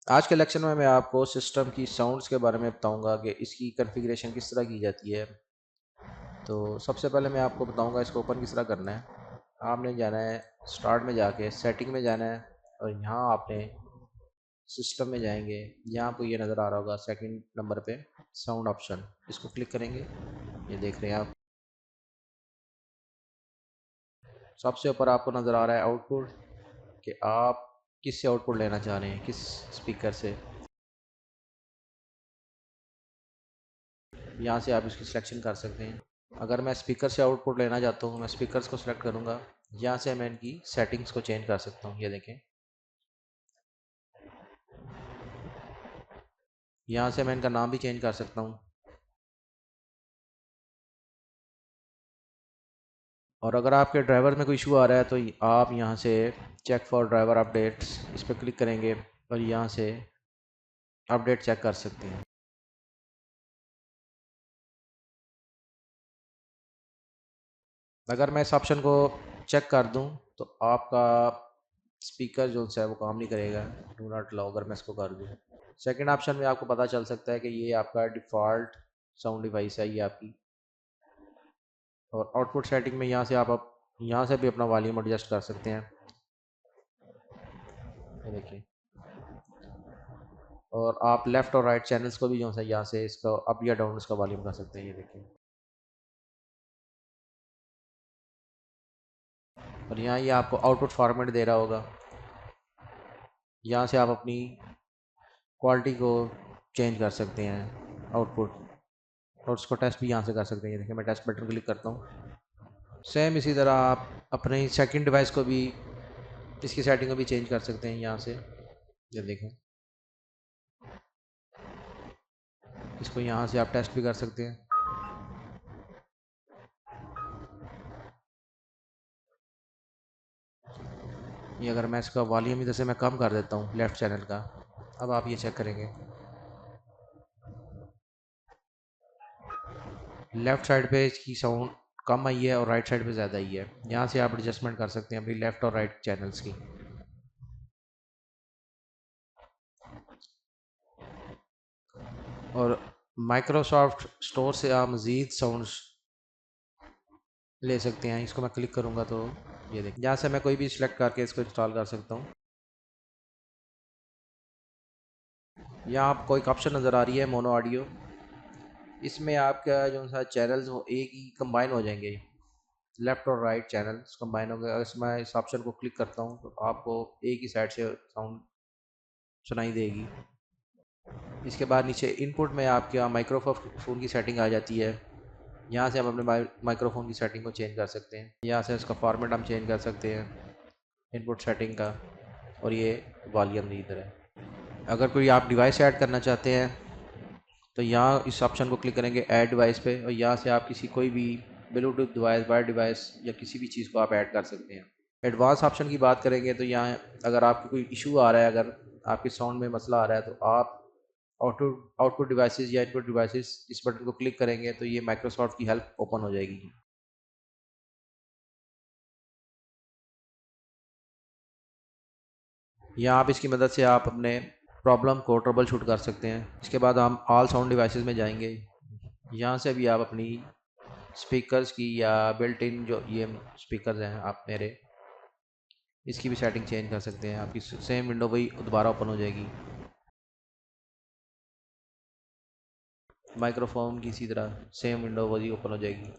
आज के लेक्चर में मैं आपको सिस्टम की साउंड्स के बारे में बताऊंगा कि इसकी कॉन्फ़िगरेशन किस तरह की जाती है। तो सबसे पहले मैं आपको बताऊंगा इसको ओपन किस तरह करना है। आपने जाना है स्टार्ट में, जाके सेटिंग में जाना है और यहाँ आपने सिस्टम में जाएंगे। यहाँ आपको ये नज़र आ रहा होगा सेकंड नंबर पे साउंड ऑप्शन, इसको क्लिक करेंगे। ये देख रहे हैं आप, सबसे ऊपर आपको नज़र आ रहा है आउटपुट, कि आप किससे आउटपुट लेना चाह रहे हैं, किस स्पीकर से। यहाँ से आप इसकी सिलेक्शन कर सकते हैं। अगर मैं स्पीकर से आउटपुट लेना चाहता हूँ, मैं स्पीकर्स को सिलेक्ट करूँगा। यहाँ से मैं इनकी सेटिंग्स को चेंज कर सकता हूँ। ये देखें, यहाँ से मैं इनका नाम भी चेंज कर सकता हूँ। और अगर आपके ड्राइवर में कोई इशू आ रहा है तो आप यहाँ से चेक फॉर ड्राइवर अपडेट्स, इस पर क्लिक करेंगे और यहाँ से अपडेट चेक कर सकते हैं। अगर मैं इस ऑप्शन को चेक कर दूँ तो आपका स्पीकर जो है वो काम नहीं करेगा, डू नॉट अलाउ, अगर मैं इसको कर दूँ। सेकंड ऑप्शन में आपको पता चल सकता है कि ये आपका डिफ़ॉल्ट साउंड डिवाइस है, ये आपकी। और आउटपुट सेटिंग में यहाँ से आप यहाँ से भी अपना वॉल्यूम एडजस्ट कर सकते हैं। ये देखिए, और आप लेफ़्ट और राइट चैनल्स को भी जो है यहाँ से इसका अप या डाउन इसका वॉल्यूम कर सकते हैं। ये देखिए, और यहाँ ये आपको आउटपुट फॉर्मेट दे रहा होगा। यहाँ से आप अपनी क्वालिटी को चेंज कर सकते हैं, आउटपुट, और उसको टेस्ट भी यहाँ से कर सकते हैं। ये देखिए, मैं टेस्ट बटन क्लिक करता हूँ। सेम इसी तरह आप अपने सेकंड डिवाइस को भी, इसकी सेटिंग को भी चेंज कर सकते हैं यहाँ से। ये देखें, इसको यहाँ से आप टेस्ट भी कर सकते हैं। ये अगर मैं इसका वॉल्यूम इधर से मैं कम कर देता हूँ लेफ़्ट चैनल का, अब आप ये चेक करेंगे, लेफ़्ट साइड पे इसकी साउंड कम आई है और राइट साइड पे ज़्यादा आई है। यहाँ से आप एडजस्टमेंट कर सकते हैं अपनी लेफ़्ट और राइट चैनल्स की। और माइक्रोसॉफ्ट स्टोर से आप मज़ीद साउंड्स ले सकते हैं। इसको मैं क्लिक करूँगा तो ये देखिए, यहाँ से मैं कोई भी सिलेक्ट करके इसको इंस्टॉल कर सकता हूँ। यहाँ आपको एक ऑप्शन नज़र आ रही है मोनो ऑडियो, इसमें आपका जो सा चैनल्स हो एक ही कंबाइन हो जाएंगे, लेफ़्ट और राइट चैनल्स कंबाइन हो गए। अगर मैं इस ऑप्शन को क्लिक करता हूँ तो आपको एक ही साइड से साउंड सुनाई देगी। इसके बाद नीचे इनपुट में आपके यहाँ माइक्रोफोन की सेटिंग आ जाती है। यहाँ से हम अपने माइक्रोफोन की सेटिंग को चेंज कर सकते हैं। यहाँ से इसका फॉर्मेट हम चेंज कर सकते हैं इनपुट सेटिंग का। और ये वॉल्यूम इधर है। अगर कोई आप डिवाइस ऐड करना चाहते हैं तो यहाँ इस ऑप्शन को क्लिक करेंगे ऐड डिवाइस पे, और यहाँ से आप किसी कोई भी ब्लूटूथ डिवाइस, वायर डिवाइस या किसी भी चीज़ को आप ऐड कर सकते हैं। एडवांस ऑप्शन की बात करेंगे तो यहाँ अगर आपको कोई इशू आ रहा है, अगर आपके साउंड में मसला आ रहा है तो आप आउटपुट आउटपुट डिवाइसेस या इनपुट डिवाइसेस, इस बटन को क्लिक करेंगे तो ये माइक्रोसॉफ्ट की हेल्प ओपन हो जाएगी। यहाँ आप इसकी मदद से आप अपने प्रॉब्लम को ट्रबल शूट कर सकते हैं। इसके बाद हम ऑल साउंड डिवाइसेस में जाएंगे। यहाँ से भी आप अपनी स्पीकर्स की या बिल्ट इन जो ये स्पीकर्स हैं आप मेरे, इसकी भी सेटिंग चेंज कर सकते हैं। आपकी सेम विंडो वही दोबारा ओपन हो जाएगी। माइक्रोफोन की इसी तरह सेम विंडो वही ओपन हो जाएगी।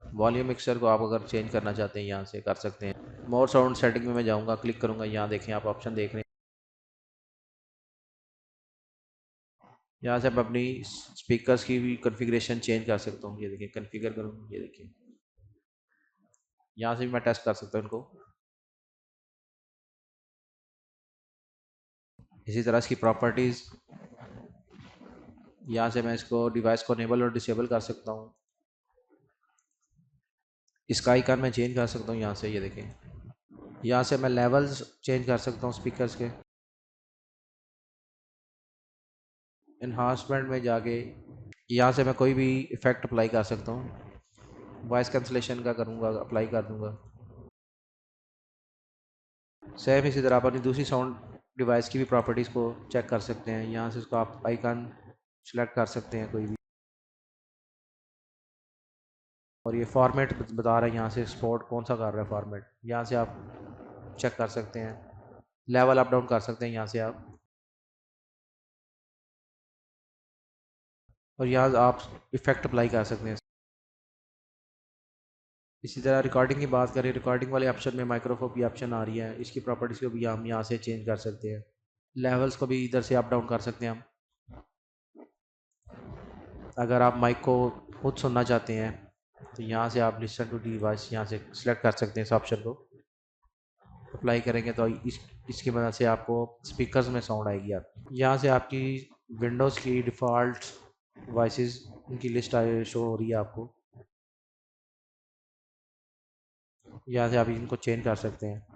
वॉल्यूम मिक्सर को आप अगर चेंज करना चाहते हैं यहाँ से कर सकते हैं। मोर साउंड सेटिंग में मैं जाऊँगा, क्लिक करूँगा, यहाँ देखें आप ऑप्शन देख रहे हैं। यहाँ से आप अपनी स्पीकर्स की भी कॉन्फ़िगरेशन चेंज कर सकता हूँ। ये देखिए, कॉन्फ़िगर करूँ, ये देखिए, यहाँ से भी मैं टेस्ट कर सकता हूँ इनको। इसी तरह इसकी प्रॉपर्टीज़, यहाँ से मैं इसको डिवाइस को इनेबल और डिसेबल कर सकता हूँ। इसका आइकन मैं चेंज कर सकता हूँ यहाँ से। ये देखें, यहाँ से मैं लेवल्स चेंज कर सकता हूँ स्पीकर्स के। इन्हांसमेंट में जाके यहाँ से मैं कोई भी इफ़ेक्ट अप्लाई कर सकता हूँ। वॉइस कैंसलेशन का करूँगा, अप्लाई कर दूँगा। सेम इसी तरह आप अपनी दूसरी साउंड डिवाइस की भी प्रॉपर्टीज़ को चेक कर सकते हैं। यहाँ से उसको आप आइकन सेलेक्ट कर सकते हैं कोई भी, और ये फॉर्मेट बता रहा है यहाँ से एक्सपोर्ट कौन सा कर रहा है फॉर्मेट, यहाँ से आप चेक कर सकते हैं। लेवल अप डाउन कर सकते हैं यहाँ से आप, और यहाँ आप इफ़ेक्ट अप्लाई कर सकते हैं। इसी तरह रिकॉर्डिंग की बात करें, रिकॉर्डिंग वाले ऑप्शन में माइक्रोफोन की ऑप्शन आ रही है, इसकी प्रॉपर्टीज़ को भी हम यहाँ से चेंज कर सकते हैं। लेवल्स को भी इधर से अप डाउन कर सकते हैं हम। अगर आप माइक को खुद सुनना चाहते हैं तो यहाँ से आप लिसन टू डिवाइस यहाँ से सिलेक्ट कर सकते हैं। इस ऑप्शन को अप्लाई करेंगे तो इसकी मदद से आपको स्पीकर्स में साउंड आएगी। आप यहाँ से आपकी विंडोज़ की डिफ़ॉल्ट वॉइसेस उनकी लिस्ट शो हो रही है आपको, यहाँ से आप इनको चेंज कर सकते हैं।